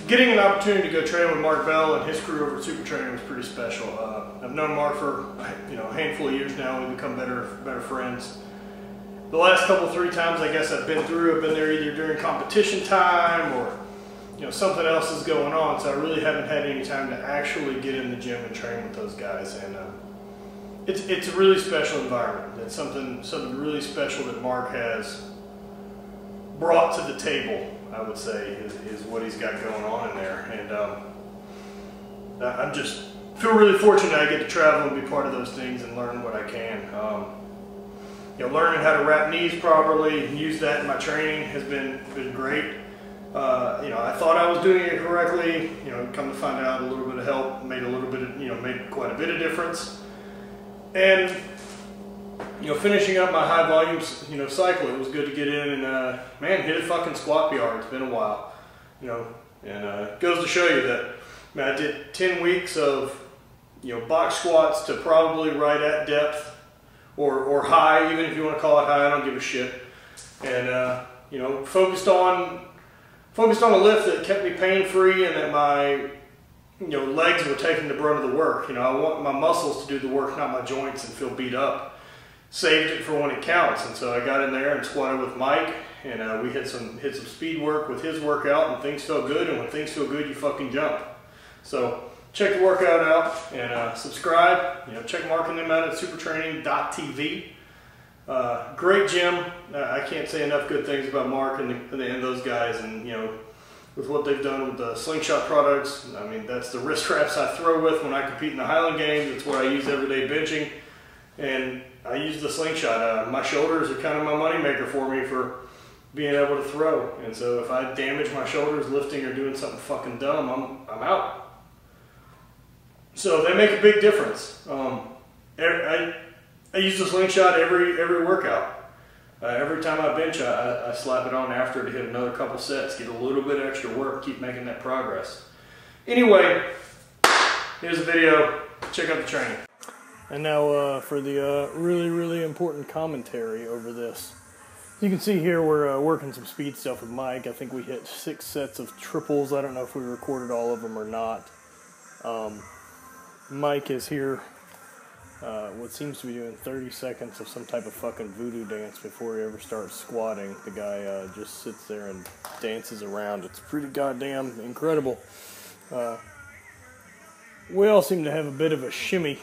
getting an opportunity to go train with Mark Bell and his crew over at Super Training was pretty special. I've known Mark for a handful of years now. We've become better friends. The last three times I guess I've been there either during competition time or something else is going on. So I really haven't had any time to actually get in the gym and train with those guys. And it's a really special environment. It's something really special that Mark has brought to the table, I would say, is what he's got going on in there. And I just feel really fortunate I get to travel and be part of those things and learn what I can. Learning how to wrap knees properly and use that in my training has been great. I thought I was doing it correctly. Come to find out, a little bit of help made made quite a bit of difference. And finishing up my high volume cycle, it was good to get in and man, hit a fucking squat PR. It's been a while, and it goes to show you that I did 10 weeks of box squats to probably right at depth or high, even if you want to call it high. I don't give a shit. And focused on a lift that kept me pain free and that my legs were taking the brunt of the work. I want my muscles to do the work, not my joints, and feel beat up. Saved it for when it counts. And so I got in there and squatted with Mike, and we hit some speed work with his workout, and things felt good. And when things feel good, you fucking jump. So check the workout out and subscribe. Check Mark and them out at supertraining.tv. Great gym. I can't say enough good things about Mark and those guys, and with what they've done with the Slingshot products. I mean, that's the wrist wraps I throw with when I compete in the Highland Games. It's what I use everyday benching, and I use the Slingshot. My shoulders are kind of my moneymaker for me for being able to throw, and so if I damage my shoulders lifting or doing something fucking dumb, I'm out. So they make a big difference. I use the Slingshot every workout. Every time I bench, I slap it on after to hit another couple sets, get a little bit extra work, keep making that progress. Anyway, here's a video. Check out the training. And now for the really important commentary over this. You can see here we're working some speed stuff with Mike. I think we hit 6 sets of triples. I don't know if we recorded all of them or not. Mike is here. What seems to be doing 30 seconds of some type of fucking voodoo dance before he ever starts squatting. The guy just sits there and dances around. It's pretty goddamn incredible. We all seem to have a bit of a shimmy,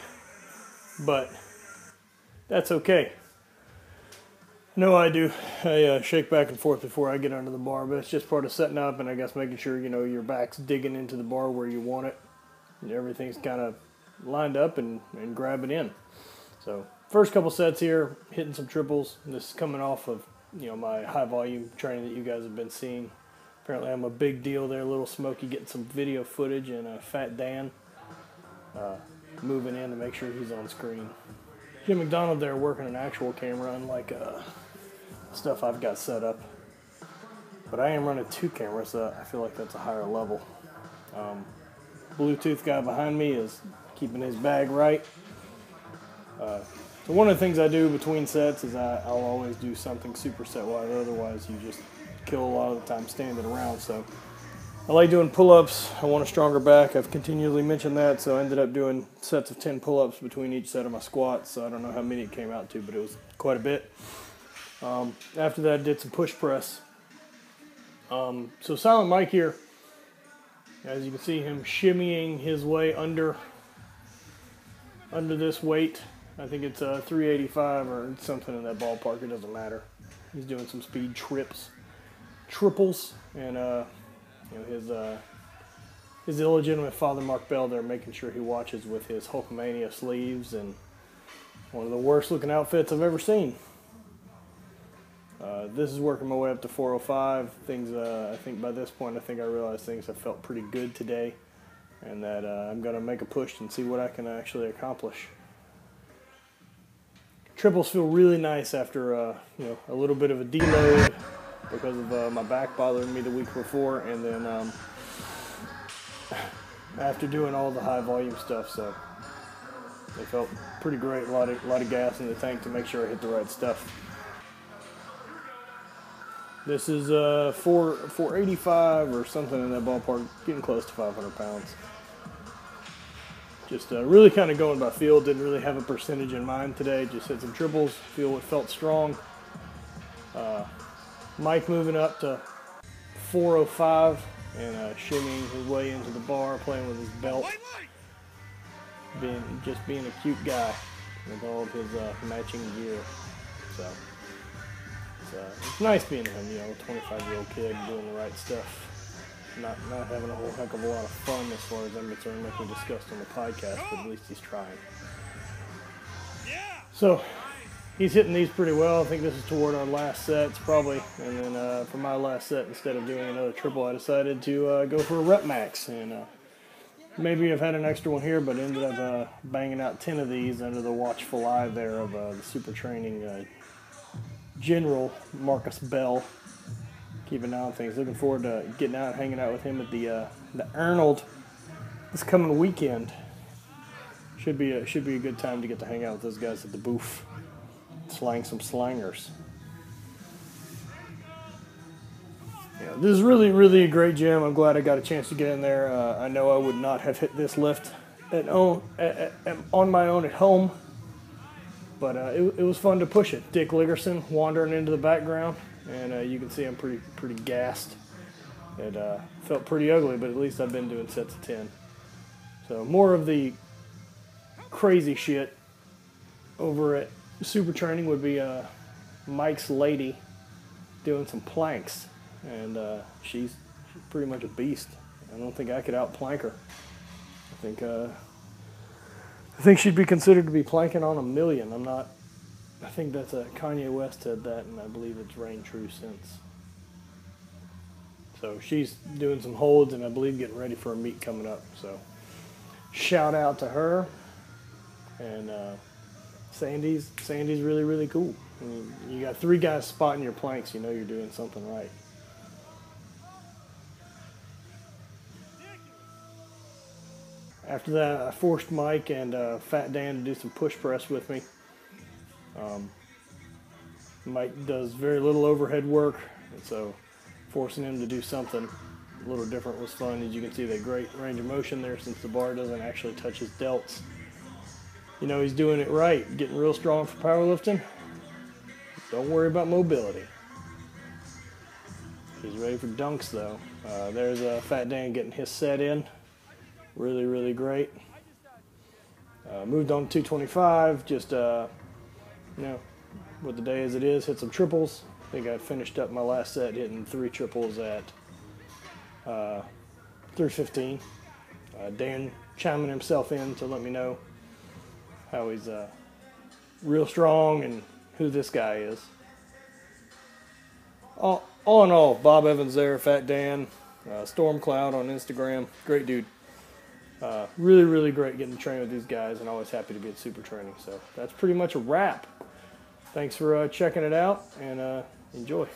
but that's okay. No, I do. I shake back and forth before I get under the bar, but it's just part of setting up and I guess making sure your back's digging into the bar where you want it. And everything's kind of lined up and grab it in. So first couple sets here, hitting some triples. This is coming off of my high volume training that you guys have been seeing. Apparently I'm a big deal there, Little Smokey getting some video footage, and Fat Dan moving in to make sure he's on screen. Jim McDonald there working an actual camera, unlike stuff I've got set up. But I am running 2 cameras, so I feel like that's a higher level. Bluetooth guy behind me is keeping his bag right. So one of the things I do between sets is I'll always do something superset wise, otherwise you just kill a lot of the time standing around. So I like doing pull-ups. I want a stronger back. I've continually mentioned that, so I ended up doing sets of 10 pull-ups between each set of my squats. So I don't know how many it came out to, but it was quite a bit. After that I did some push press. So Silent Mike here, as you can see him shimmying his way under this weight. I think it's 385 or something in that ballpark. It doesn't matter. He's doing some speed triples, and his illegitimate father Mark Bell there making sure he watches with his Hulkamania sleeves and one of the worst looking outfits I've ever seen. This is working my way up to 405. Things, I think by this point, I realized things have felt pretty good today, and that I'm going to make a push and see what I can actually accomplish. Triples feel really nice after a little bit of a deload because of my back bothering me the week before, and then after doing all the high volume stuff, so they felt pretty great. A lot of gas in the tank to make sure I hit the right stuff. This is 485 or something in that ballpark, getting close to 500 pounds. Just really kind of going by feel. Didn't really have a percentage in mind today. Just hit some triples, feel what felt strong. Mike moving up to 405 and shimmying his way into the bar, playing with his belt. Being a cute guy with all of his matching gear. So it's nice being him, you know, a 25-year-old kid doing the right stuff. Not having a whole heck of a lot of fun as far as I'm concerned, like we discussed on the podcast, but at least he's trying. So he's hitting these pretty well. I think this is toward our last sets probably. And then for my last set, instead of doing another triple, I decided to go for a rep max. And maybe I've had an extra one here, but ended up banging out 10 of these under the watchful eye there of the super training General Marcus Bell. Keep an eye on things. Looking forward to getting out and hanging out with him at the Arnold this coming weekend. Should be a good time to get to hang out with those guys at the booth. Slang some slangers. Yeah, this is really a great gym. I'm glad I got a chance to get in there. I know I would not have hit this lift on my own at home, but it was fun to push it. Dick Liggerson wandering into the background, and you can see I'm pretty gassed. It felt pretty ugly, but at least I've been doing sets of 10. So more of the crazy shit over at Super Training would be Mike's lady doing some planks, and she's pretty much a beast. I don't think I could outplank her. I think she'd be considered to be planking on a million. I think that's Kanye West said that, and I believe it's reigned true since. So she's doing some holds, and I believe getting ready for a meet coming up. So shout out to her. And Sandy's really cool. I mean, you got 3 guys spotting your planks, you know you're doing something right. After that, I forced Mike and Fat Dan to do some push press with me. Mike does very little overhead work, and so forcing him to do something a little different was fun. As you can see, that great range of motion there since the bar doesn't actually touch his delts. You know he's doing it right, getting real strong for powerlifting. Don't worry about mobility. He's ready for dunks though. There's Fat Dan getting his set in. Really great. Moved on to 225, just, you know, with the day as it is, hit some triples. I think I finished up my last set hitting 3 triples at 315. Dan chiming himself in to let me know how he's real strong and who this guy is. All in all, Bob Evans there, Fat Dan, Storm Cloud on Instagram, great dude. Really great getting to train with these guys, and always happy to be at Super Training. So that's pretty much a wrap. Thanks for checking it out, and enjoy.